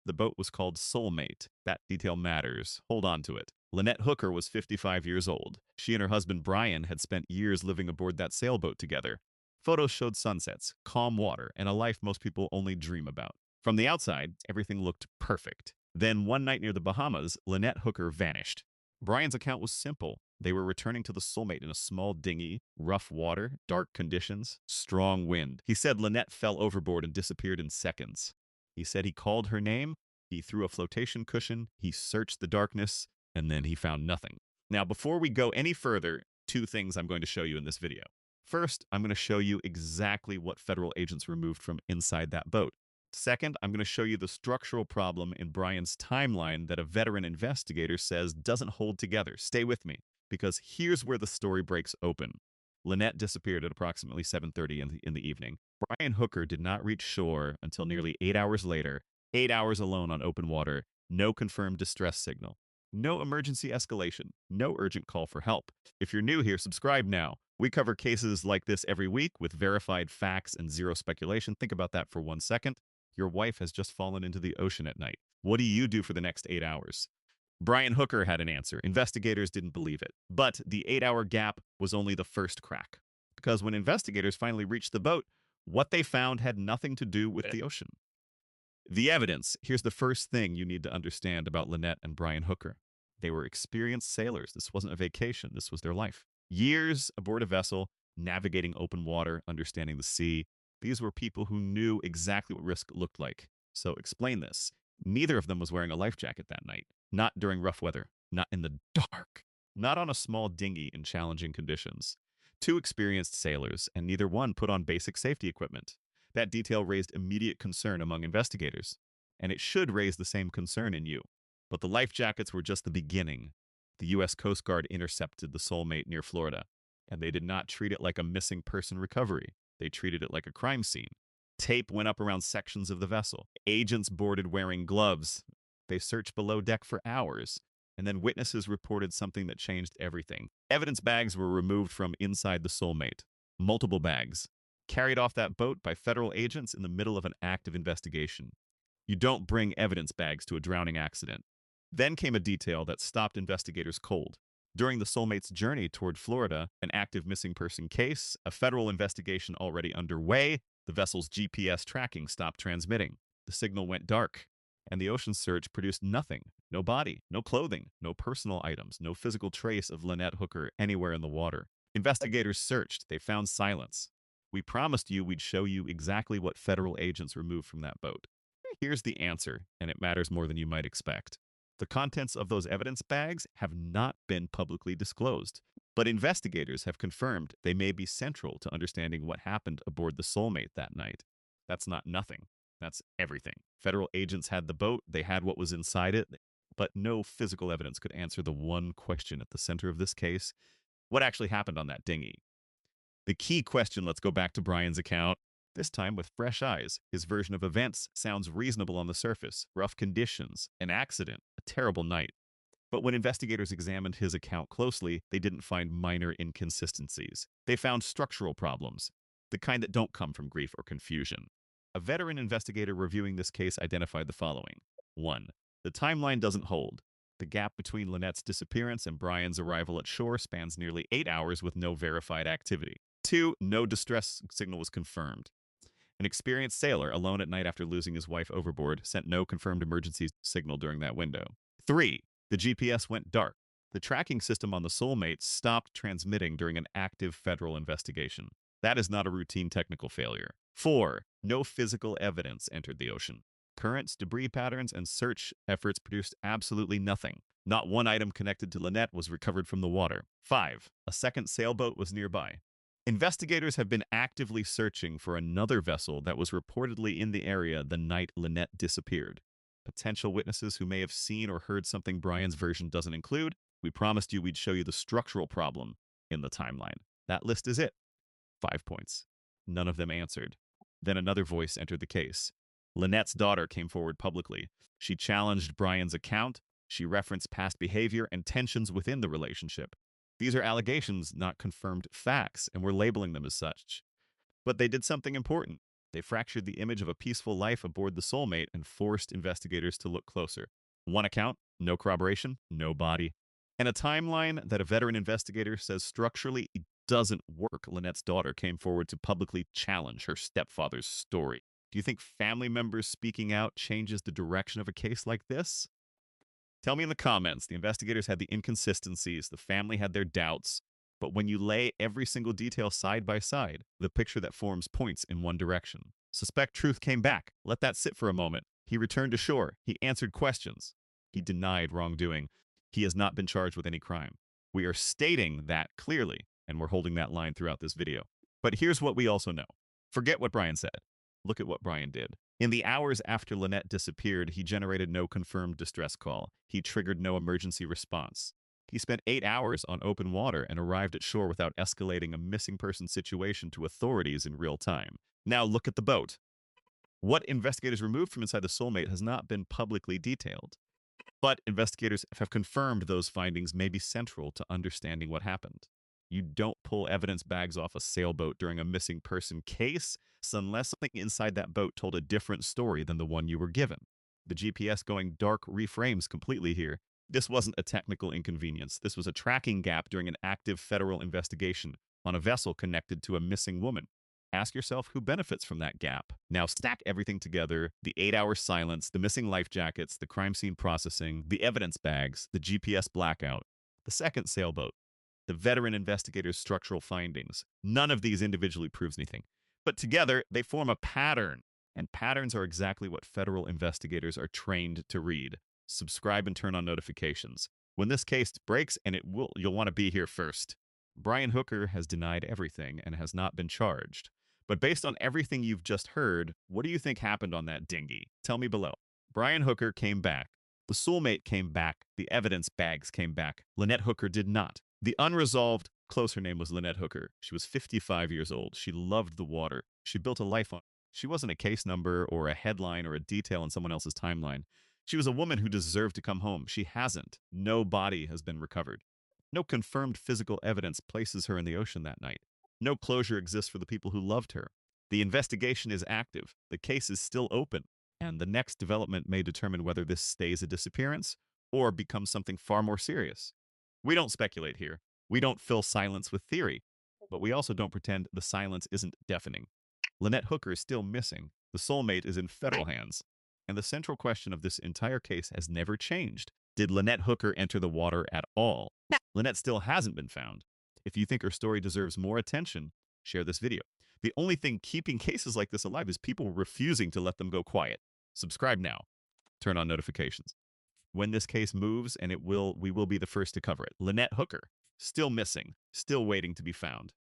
The boat was called Soulmate. That detail matters. Hold on to it. Lynette Hooker was 55 years old. She and her husband Brian had spent years living aboard that sailboat together. Photos showed sunsets, calm water, and a life most people only dream about. From the outside, everything looked perfect. Then, one night near the Bahamas, Lynette Hooker vanished. Brian's account was simple. They were returning to the Soulmate in a small dinghy, rough water, dark conditions, strong wind. He said Lynette fell overboard and disappeared in seconds. He said he called her name, he threw a flotation cushion, he searched the darkness, and then he found nothing. Now, before we go any further, two things I'm going to show you in this video. First, I'm going to show you exactly what federal agents removed from inside that boat. Second, I'm going to show you the structural problem in Brian's timeline that a veteran investigator says doesn't hold together. Stay with me, because here's where the story breaks open. Lynette disappeared at approximately 7:30 in the evening. Brian Hooker did not reach shore until nearly 8 hours later, 8 hours alone on open water, no confirmed distress signal, no emergency escalation, no urgent call for help. If you're new here, subscribe now. We cover cases like this every week with verified facts and zero speculation. Think about that for 1 second. Your wife has just fallen into the ocean at night. What do you do for the next 8 hours? Brian Hooker had an answer. Investigators didn't believe it. But the 8-hour gap was only the first crack. Because when investigators finally reached the boat, what they found had nothing to do with the ocean. The evidence. Here's the first thing you need to understand about Lynette and Brian Hooker. They were experienced sailors. This wasn't a vacation. This was their life. Years aboard a vessel, navigating open water, understanding the sea. These were people who knew exactly what risk looked like. So explain this. Neither of them was wearing a life jacket that night. Not during rough weather. Not in the dark. Not on a small dinghy in challenging conditions. Two experienced sailors, and neither one put on basic safety equipment. That detail raised immediate concern among investigators. And it should raise the same concern in you. But the life jackets were just the beginning. The U.S. Coast Guard intercepted the Soulmate near Florida, and they did not treat it like a missing person recovery. They treated it like a crime scene. Tape went up around sections of the vessel. Agents boarded wearing gloves. They searched below deck for hours. And then witnesses reported something that changed everything. Evidence bags were removed from inside the Soulmate. Multiple bags. Carried off that boat by federal agents in the middle of an active investigation. You don't bring evidence bags to a drowning accident. Then came a detail that stopped investigators cold. During the Soulmate's journey toward Florida, an active missing person case, a federal investigation already underway, the vessel's GPS tracking stopped transmitting. The signal went dark, and the ocean search produced nothing. No body, no clothing, no personal items, no physical trace of Lynette Hooker anywhere in the water. Investigators searched. They found silence. We promised you we'd show you exactly what federal agents removed from that boat. Here's the answer, and it matters more than you might expect. The contents of those evidence bags have not been publicly disclosed, but investigators have confirmed they may be central to understanding what happened aboard the Soulmate that night. That's not nothing. That's everything. Federal agents had the boat, they had what was inside it, but no physical evidence could answer the one question at the center of this case. What actually happened on that dinghy? The key question, let's go back to Brian's account, this time with fresh eyes. His version of events sounds reasonable on the surface. Rough conditions, an accident, a terrible night. But when investigators examined his account closely, they didn't find minor inconsistencies. They found structural problems, the kind that don't come from grief or confusion. A veteran investigator reviewing this case identified the following. 1. The timeline doesn't hold. The gap between Lynette's disappearance and Brian's arrival at shore spans nearly 8 hours with no verified activity. 2. No distress signal was confirmed. An experienced sailor, alone at night after losing his wife overboard, sent no confirmed emergency signal during that window. 3. The GPS went dark. The tracking system on the Soulmate stopped transmitting during an active federal investigation. That is not a routine technical failure. 4. No physical evidence entered the ocean. Currents, debris patterns, and search efforts produced absolutely nothing. Not one item connected to Lynette was recovered from the water. 5. A second sailboat was nearby. Investigators have been actively searching for another vessel that was reportedly in the area the night Lynette disappeared. Potential witnesses who may have seen or heard something Brian's version doesn't include. We promised you we'd show you the structural problem in the timeline. That list is it. 5 points. None of them answered. Then another voice entered the case. Lynette's daughter came forward publicly. She challenged Brian's account. She referenced past behavior and tensions within the relationship. These are allegations, not confirmed facts, and we're labeling them as such. But they did something important. They fractured the image of a peaceful life aboard the Soulmate and forced investigators to look closer. One account, no corroboration, no body. And a timeline that a veteran investigator says structurally doesn't work. Lynette's daughter came forward to publicly challenge her stepfather's story. Do you think family members speaking out changes the direction of a case like this? Tell me in the comments. The investigators had the inconsistencies, the family had their doubts, but when you lay every single detail side by side, the picture that forms points in one direction. Suspect Truth came back. Let that sit for a moment. He returned to shore. He answered questions. He denied wrongdoing. He has not been charged with any crime. We are stating that clearly, and we're holding that line throughout this video. But here's what we also know. Forget what Brian said. Look at what Brian did. In the hours after Lynette disappeared, he generated no confirmed distress call. He triggered no emergency response. He spent 8 hours on open water and arrived at shore without escalating a missing person situation to authorities in real time. Now look at the boat. What investigators removed from inside the Soulmate has not been publicly detailed. But investigators have confirmed those findings may be central to understanding what happened. You don't pull evidence bags off a sailboat during a missing person case unless something inside that boat told a different story than the one you were given. The GPS going dark reframes completely here. This wasn't a technical inconvenience. This was a tracking gap during an active federal investigation on a vessel connected to a missing woman. Ask yourself who benefits from that gap. Now stack everything together, the 8-hour silence, the missing life jackets, the crime scene processing, the evidence bags, the GPS blackout, the second sailboat, the veteran investigator's structural findings. None of these individually proves anything. But together, they form a pattern. And patterns are exactly what federal investigators are trained to read. Subscribe and turn on notifications. When this case breaks, and you'll want to be here first. Brian Hooker has denied everything and has not been charged. But based on everything you've just heard, what do you think happened on that dinghy? Tell me below. Brian Hooker came back. The Soulmate came back. The evidence bags came back. Lynette Hooker did not. The unresolved, her name was Lynette Hooker. She was 55 years old. She loved the water. She built a life on it. She wasn't a case number or a headline or a detail in someone else's timeline. She was a woman who deserved to come home. She hasn't. No body has been recovered. No confirmed physical evidence places her in the ocean that night. No closure exists for the people who loved her. The investigation is active. The case is still open. And the next development may determine whether this stays a disappearance or becomes something far more serious. We don't speculate here. We don't fill silence with theory. But we also don't pretend the silence isn't deafening. Lynette Hooker is still missing. The Soulmate is in federal hands. And the central question of this entire case has never changed. Did Lynette Hooker enter the water at all? Lynette still hasn't been found. If you think her story deserves more attention, share this video. The only thing keeping cases like this alive is people refusing to let them go quiet. Subscribe now. Turn on notifications. When this case moves, and we will be the first to cover it. Lynette Hooker, still missing, still waiting to be found.